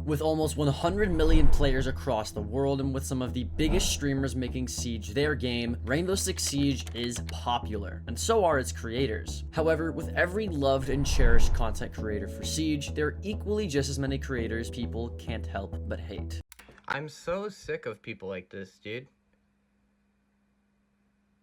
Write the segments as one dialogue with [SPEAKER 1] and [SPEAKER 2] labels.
[SPEAKER 1] With almost 100 million players across the world and with some of the biggest streamers making Siege their game, Rainbow Six Siege is popular, and so are its creators. However, with every loved and cherished content creator for Siege, there are equally just as many creators people can't help but hate.
[SPEAKER 2] I'm so sick of people like this, dude.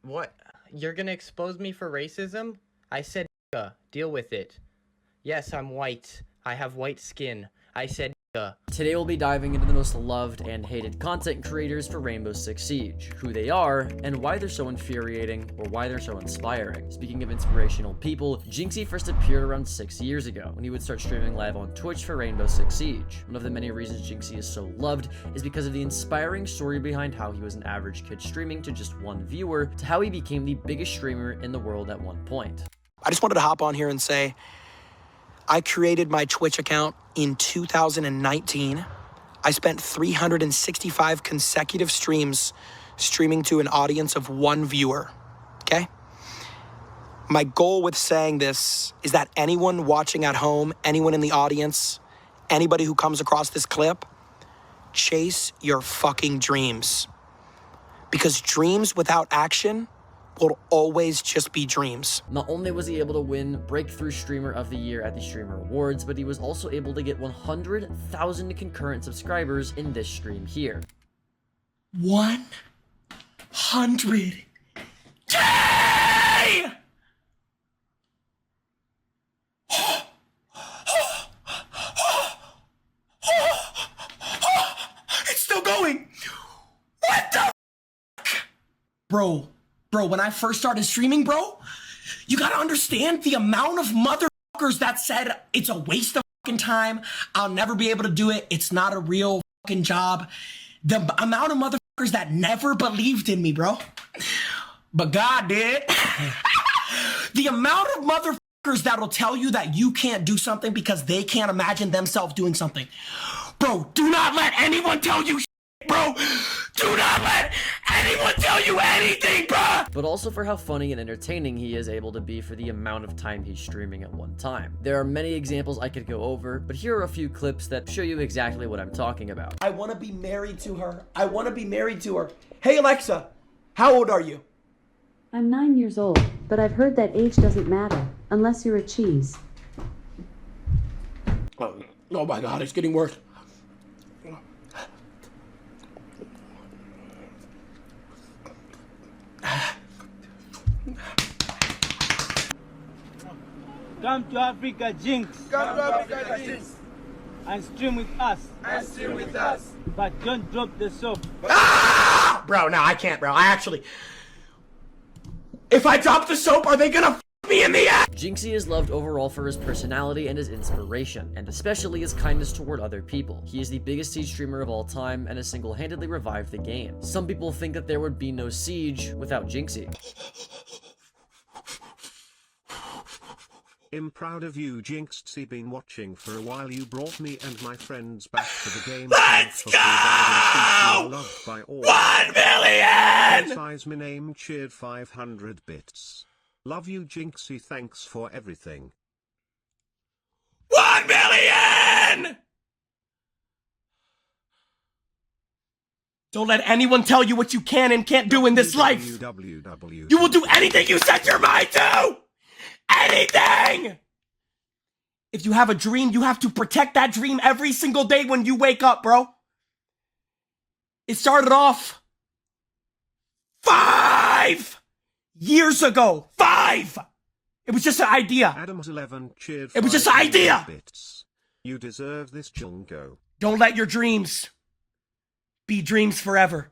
[SPEAKER 2] What? You're gonna expose me for racism? I said deal with it. Yes, I'm white. I have white skin. I said
[SPEAKER 1] Today we'll be diving into the most loved and hated content creators for Rainbow Six Siege, who they are, and why they're so infuriating, or why they're so inspiring. Speaking of inspirational people, Jynxzi first appeared around 6 years ago, when he would start streaming live on Twitch for Rainbow Six Siege. One of the many reasons Jynxzi is so loved is because of the inspiring story behind how he was an average kid streaming to just one viewer, to how he became the biggest streamer in the world at one point.
[SPEAKER 3] I just wanted to hop on here and say, I created my Twitch account in 2019. I spent 365 consecutive streams streaming to an audience of one viewer, okay? My goal with saying this is that anyone watching at home, anyone in the audience, anybody who comes across this clip, chase your fucking dreams. Because dreams without action will always just be dreams.
[SPEAKER 1] Not only was he able to win Breakthrough Streamer of the Year at the Streamer Awards, but he was also able to get 100,000 concurrent subscribers in this stream here.
[SPEAKER 3] 100K! It's still going! What the f***? Bro, when I first started streaming, bro, you gotta understand the amount of motherfuckers that said it's a waste of fucking time, I'll never be able to do it, it's not a real fucking job. The amount of motherfuckers that never believed in me, bro. But God did. The amount of motherfuckers that'll tell you that you can't do something because they can't imagine themselves doing something. Bro, do not let anyone tell you shit, bro. Do not let anyone tell you anything, bruh!
[SPEAKER 1] But also for how funny and entertaining he is able to be for the amount of time he's streaming at one time. There are many examples I could go over, but here are a few clips that show you exactly what I'm talking about.
[SPEAKER 3] I want to be married to her. I want to be married to her. Hey Alexa, how old are you?
[SPEAKER 4] I'm 9 years old, but I've heard that age doesn't matter, unless you're a cheese.
[SPEAKER 3] Oh my God, it's getting worse.
[SPEAKER 5] Come to Africa, Jynx.
[SPEAKER 6] Come to Africa, Jynx.
[SPEAKER 5] And stream with us.
[SPEAKER 6] And stream with us.
[SPEAKER 5] But don't drop the soap.
[SPEAKER 3] Ah! Bro, no, I can't, bro. If I drop the soap, are they gonna f me in the ass?
[SPEAKER 1] Jynxzi is loved overall for his personality and his inspiration, and especially his kindness toward other people. He is the biggest Siege streamer of all time and has single-handedly revived the game. Some people think that there would be no Siege without Jynxzi.
[SPEAKER 7] I'm proud of you, Jynxzi. Been watching for a while. You brought me and my friends back to the game.
[SPEAKER 3] Let's go!
[SPEAKER 7] Loved by all.
[SPEAKER 3] 1 million!
[SPEAKER 7] Size my name cheered 500 bits. Love you, Jynxzi. Thanks for everything.
[SPEAKER 3] 1 million! Don't let anyone tell you what you can and can't do in this life. You will do anything you set your mind to. Anything! If you have a dream, you have to protect that dream every single day when you wake up, bro. It started off 5 years ago. 5! It was just an idea.
[SPEAKER 7] Adams 11 cheered.
[SPEAKER 3] It was just an idea.
[SPEAKER 7] Bits. You deserve this, Jungo.
[SPEAKER 3] Don't let your dreams be dreams forever.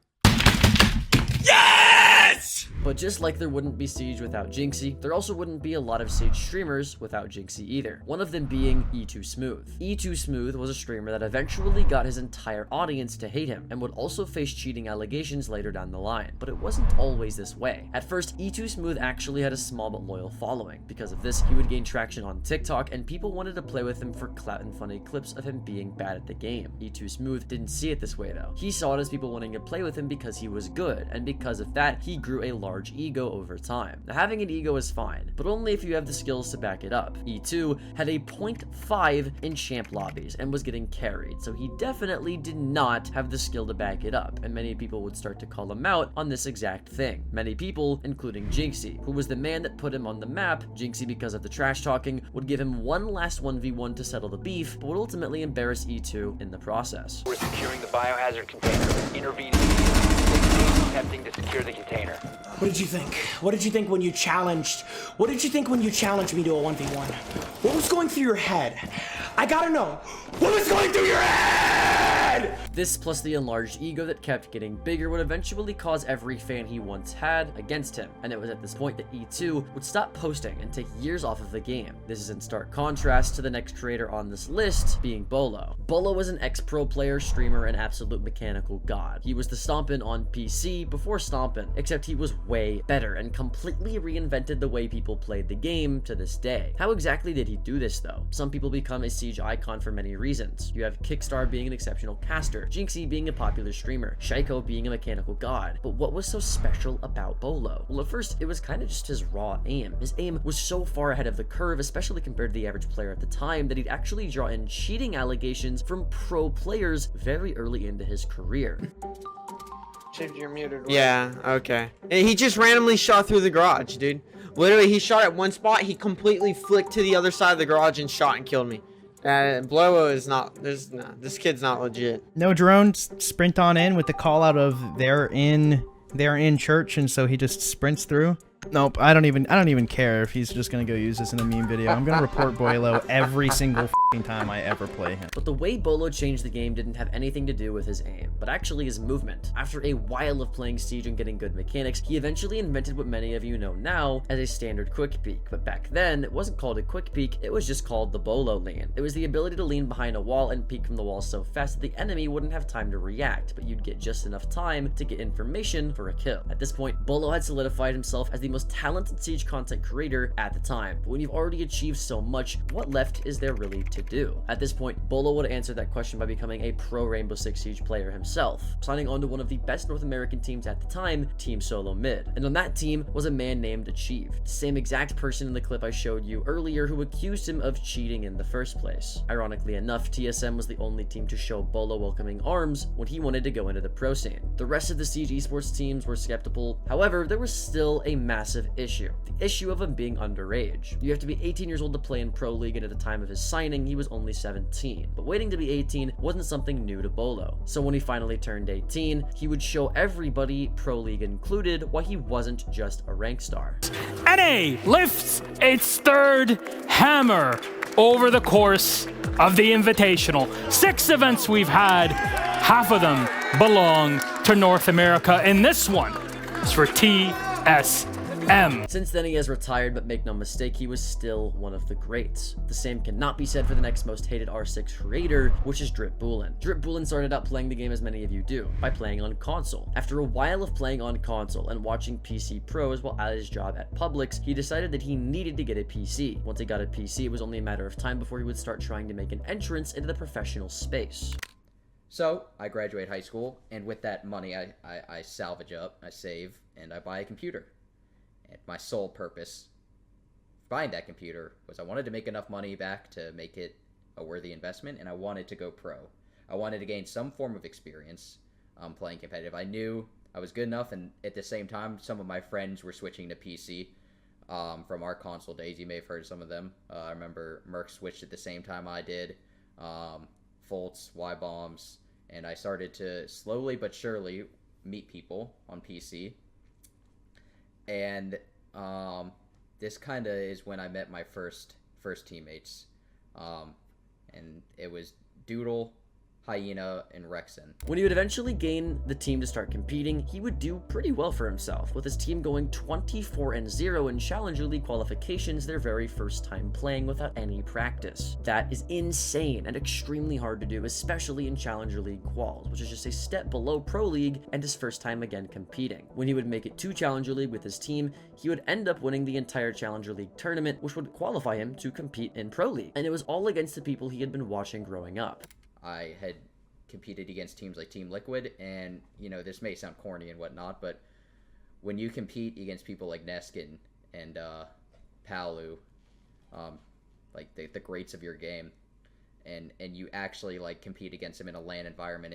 [SPEAKER 3] Yes!
[SPEAKER 1] But just like there wouldn't be Siege without Jynxzi, there also wouldn't be a lot of Siege streamers without Jynxzi either. One of them being E2Smooth. E2Smooth was a streamer that eventually got his entire audience to hate him, and would also face cheating allegations later down the line. But it wasn't always this way. At first, E2Smooth actually had a small but loyal following. Because of this, he would gain traction on TikTok, and people wanted to play with him for clout and funny clips of him being bad at the game. E2Smooth didn't see it this way though. He saw it as people wanting to play with him because he was good, and because of that, he grew a large large ego over time. Now, having an ego is fine, but only if you have the skills to back it up. E2 had a 0.5 in champ lobbies and was getting carried, so he definitely did not have the skill to back it up, and many people would start to call him out on this exact thing. Many people, including Jynxzi, who was the man that put him on the map. Jynxzi, because of the trash talking, would give him one last 1v1 to settle the beef, but would ultimately embarrass E2 in the process.
[SPEAKER 8] We're securing the biohazard container. Intervene attempting to secure the container.
[SPEAKER 3] What did you think? What did you think when you challenged? What did you think when you challenged me to a 1v1? What was going through your head? I gotta know. What was going through your head?
[SPEAKER 1] This plus the enlarged ego that kept getting bigger would eventually cause every fan he once had against him, and it was at this point that E2 would stop posting and take years off of the game. This is in stark contrast to the next creator on this list being Beaulo. Beaulo was an ex-pro player, streamer, and absolute mechanical god. He was the Stompn on PC before Stompn, except he was way better and completely reinvented the way people played the game to this day. How exactly did he do this though? Some people become a Siege icon for many reasons. You have Kickstar being an exceptional caster, Jynxzi being a popular streamer, Shaiiko being a mechanical god. But what was so special about Beaulo? Well, at first, it was kind of just his raw aim. His aim was so far ahead of the curve, especially compared to the average player at the time, that he'd actually draw in cheating allegations from pro players very early into his career.
[SPEAKER 2] You're muted.
[SPEAKER 9] Yeah, okay. And he just randomly shot through the garage, dude. Literally, he shot at one spot, he completely flicked to the other side of the garage and shot and killed me. Beaulo is not, this kid's not legit.
[SPEAKER 10] No, drone, sprint on in with the call out of they're in church, and so he just sprints through. Nope, I don't even care if he's just gonna go use this in a meme video. I'm gonna report Beaulo every single f***ing time I ever play him.
[SPEAKER 1] But the way Beaulo changed the game didn't have anything to do with his aim, but actually his movement. After a while of playing Siege and getting good mechanics, he eventually invented what many of you know now as a standard quick peek. But back then, it wasn't called a quick peek, it was just called the Beaulo lean. It was the ability to lean behind a wall and peek from the wall so fast that the enemy wouldn't have time to react, but you'd get just enough time to get information for a kill. At this point, Beaulo had solidified himself as the most talented Siege content creator at the time. But when you've already achieved so much, what left is there really to do? At this point, Beaulo would answer that question by becoming a pro Rainbow Six Siege player himself, signing on to one of the best North American teams at the time, Team Solo Mid. And on that team was a man named Achieve, the same exact person in the clip I showed you earlier who accused him of cheating in the first place. Ironically enough, TSM was the only team to show Beaulo welcoming arms when he wanted to go into the pro scene. The rest of the Siege esports teams were skeptical. However, there was still a massive issue. The issue of him being underage. You have to be 18 years old to play in Pro League, and at the time of his signing, he was only 17. But waiting to be 18 wasn't something new to Beaulo. So when he finally turned 18, he would show everybody, Pro League included, why he wasn't just a rank star.
[SPEAKER 11] NA lifts its third hammer over the course of the Invitational. 6 events we've had, half of them belong to North America, and this one is for TSM.
[SPEAKER 1] Since then he has retired, but make no mistake, he was still one of the greats. The same cannot be said for the next most hated R6 creator, which is DripBoolin. DripBoolin started out playing the game as many of you do, by playing on console. After a while of playing on console and watching PC pros while at his job at Publix, he decided that he needed to get a PC. Once he got a PC, it was only a matter of time before he would start trying to make an entrance into the professional space.
[SPEAKER 12] So, I graduate high school, and with that money, I salvage up, I save, and I buy a computer. And my sole purpose for buying that computer was I wanted to make enough money back to make it a worthy investment, and I wanted to go pro. I wanted to gain some form of experience playing competitive. I knew I was good enough, and at the same time, some of my friends were switching to PC from our console days. You may have heard some of them. I remember Merc switched at the same time I did, Foltz, Y-Bombs, and I started to slowly but surely meet people on PC. And this kind of is when I met my first teammates, and it was Doodle, Hyena, and Rexon.
[SPEAKER 1] When he would eventually gain the team to start competing, he would do pretty well for himself, with his team going 24-0 in Challenger League qualifications their very first time playing without any practice. That is insane and extremely hard to do, especially in Challenger League quals, which is just a step below Pro League and his first time again competing. When he would make it to Challenger League with his team, he would end up winning the entire Challenger League tournament, which would qualify him to compete in Pro League. And it was all against the people he had been watching growing up.
[SPEAKER 12] I had competed against teams like Team Liquid, and, you know, this may sound corny and whatnot, but when you compete against people like Neskin and Palu, like the greats of your game, and you actually like compete against them in a LAN environment,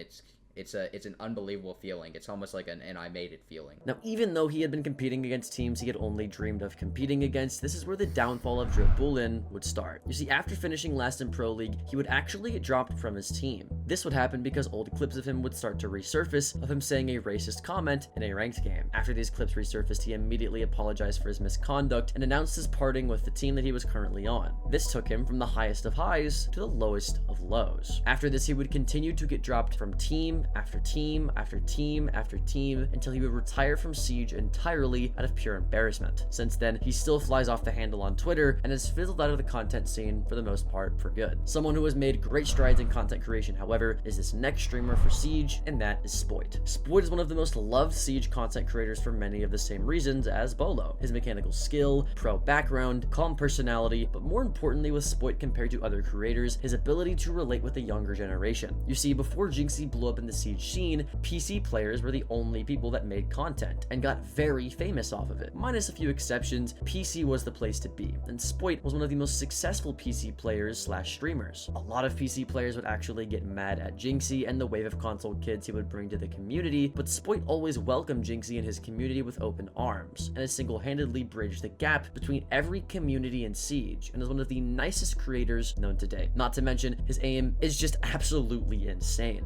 [SPEAKER 12] it's an unbelievable feeling. It's almost like an I made it feeling.
[SPEAKER 1] Now, even though he had been competing against teams he had only dreamed of competing against, this is where the downfall of DripBoolin would start. You see, after finishing last in Pro League, he would actually get dropped from his team. This would happen because old clips of him would start to resurface of him saying a racist comment in a ranked game. After these clips resurfaced, he immediately apologized for his misconduct and announced his parting with the team that he was currently on. This took him from the highest of highs to the lowest of lows. After this, he would continue to get dropped from team after team after team after team until he would retire from Siege entirely out of pure embarrassment. Since then, he still flies off the handle on Twitter and has fizzled out of the content scene for the most part for good. Someone who has made great strides in content creation, however, is this next streamer for Siege, and that is Spoit. Spoit is one of the most loved Siege content creators for many of the same reasons as Beaulo. His mechanical skill, pro background, calm personality, but more importantly with Spoit compared to other creators, his ability to relate with the younger generation. You see, before Jynxzi blew up in the Siege scene, PC players were the only people that made content and got very famous off of it. Minus a few exceptions, PC was the place to be, and Spoit was one of the most successful PC players slash streamers. A lot of PC players would actually get mad at Jynxzi and the wave of console kids he would bring to the community, but Spoit always welcomed Jynxzi and his community with open arms, and has single-handedly bridged the gap between every community in Siege, and is one of the nicest creators known today. Not to mention, his aim is just absolutely insane.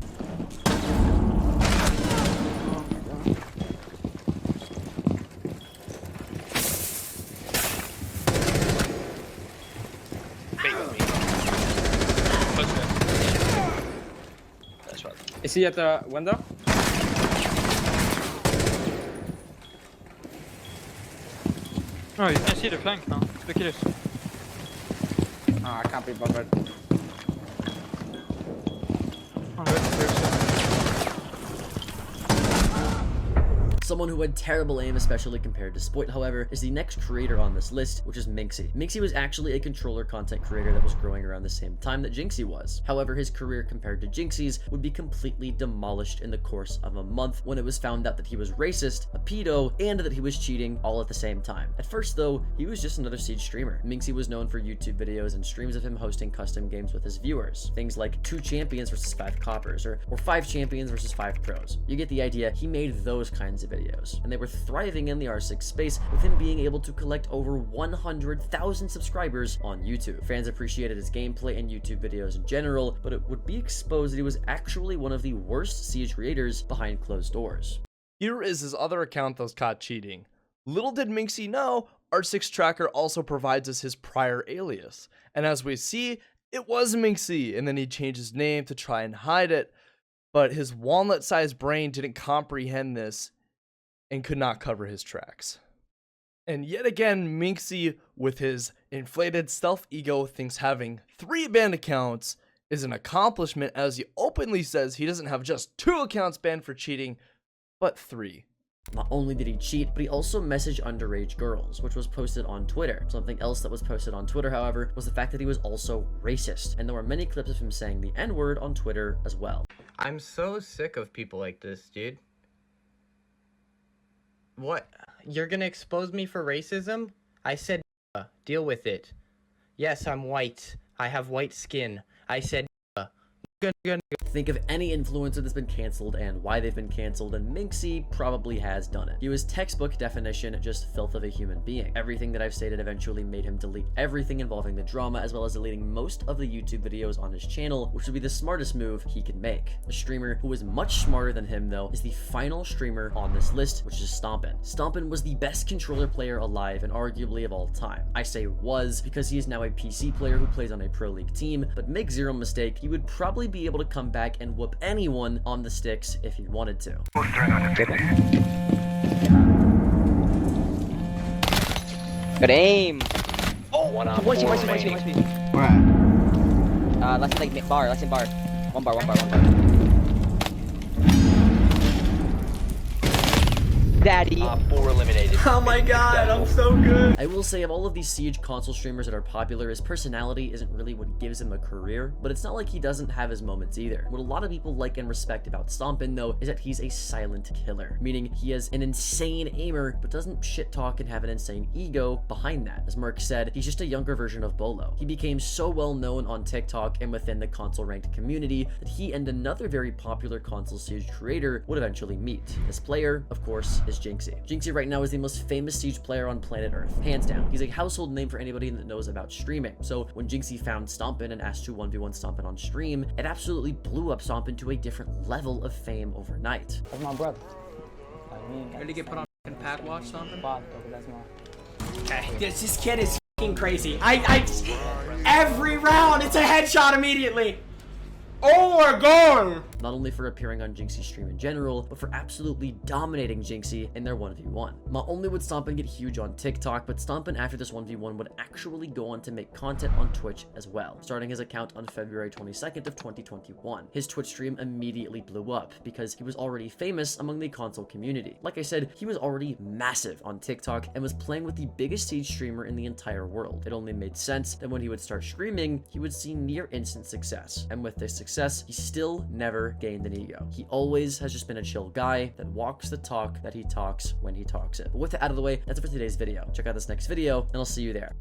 [SPEAKER 13] Is he at the window?
[SPEAKER 14] Oh, you can see the flank now. Look at this.
[SPEAKER 13] I can't be bothered.
[SPEAKER 1] Someone who had terrible aim, especially compared to Spoit, however, is the next creator on this list, which is Minkzie. Minkzie was actually a controller content creator that was growing around the same time that Jynxzi was. However, his career compared to Jynxzi's would be completely demolished in the course of a month when it was found out that he was racist, a pedo, and that he was cheating all at the same time. At first, though, he was just another Siege streamer. Minkzie was known for YouTube videos and streams of him hosting custom games with his viewers. Things like 2 champions versus 5 coppers, or 5 champions versus 5 pros. You get the idea. He made those kinds of videos, and they were thriving in the R6 space, with him being able to collect over 100,000 subscribers on YouTube. Fans appreciated his gameplay and YouTube videos in general, but it would be exposed that he was actually one of the worst Siege creators behind closed doors.
[SPEAKER 15] Here is his other account that was caught cheating. Little did Minkzie know, R6 Tracker also provides us his prior alias, and as we see, it was Minkzie, and then he changed his name to try and hide it, but his walnut-sized brain didn't comprehend this and could not cover his tracks. And yet again, Minkzie, with his inflated self-ego, thinks having 3 banned accounts is an accomplishment, as he openly says he doesn't have just 2 accounts banned for cheating, but 3.
[SPEAKER 1] Not only did he cheat, but he also messaged underage girls, which was posted on Twitter. Something else that was posted on Twitter, however, was the fact that he was also racist, and there were many clips of him saying the N-word on Twitter as well.
[SPEAKER 2] I'm so sick of people like this, dude. What? You're gonna expose me for racism? I said deal with it. Yes, I'm white. I have white skin. I said
[SPEAKER 1] Think of any influencer that's been canceled and why they've been canceled, and Minkzie probably has done it. He was textbook definition, just filth of a human being. Everything that I've stated eventually made him delete everything involving the drama, as well as deleting most of the YouTube videos on his channel, which would be the smartest move he could make. A streamer who is much smarter than him, though, is the final streamer on this list, which is Stompn. Stompn was the best controller player alive and arguably of all time. I say was because he is now a PC player who plays on a Pro League team, but make zero mistake, he would probably be able to come back and whoop anyone on the sticks if he wanted to.
[SPEAKER 16] Good aim!
[SPEAKER 8] Oh! Watch
[SPEAKER 16] Where? Let's like bar, let's in bar. One bar. Daddy.
[SPEAKER 8] 4 eliminated.
[SPEAKER 9] Oh my god, I'm so good.
[SPEAKER 1] I will say, of all of these Siege console streamers that are popular, his personality isn't really what gives him a career, but it's not like he doesn't have his moments either. What a lot of people like and respect about Stompn, though, is that he's a silent killer, meaning he has an insane aimer, but doesn't shit talk and have an insane ego behind that. As Mark said, he's just a younger version of Beaulo. He became so well known on TikTok and within the console ranked community that he and another very popular console Siege creator would eventually meet. This player, of course, is Jynxzi. Jynxzi right now is the most famous Siege player on planet Earth, hands down. He's a household name for anybody that knows about streaming. So when Jynxzi found Stompn and asked to 1v1 Stompn on stream, it absolutely blew up Stompn to a different level of fame overnight.
[SPEAKER 16] That's my brother.
[SPEAKER 3] Ready to get put on pack watch something?
[SPEAKER 16] That's my.
[SPEAKER 3] Okay, this kid is crazy. Every round, it's a headshot immediately.
[SPEAKER 9] Oh my god!
[SPEAKER 1] Not only for appearing on Jynxzi's stream in general, but for absolutely dominating Jynxzi in their 1v1. Not only would Stompn get huge on TikTok, but Stompn after this 1v1 would actually go on to make content on Twitch as well, starting his account on February 22nd of 2021. His Twitch stream immediately blew up because he was already famous among the console community. Like I said, he was already massive on TikTok and was playing with the biggest Siege streamer in the entire world. It only made sense that when he would start streaming, he would see near instant success. And with this success, he still never gained an ego. He always has just been a chill guy that walks the talk that he talks when he talks it. But with it out of the way, that's it for today's video. Check out this next video, and I'll see you there.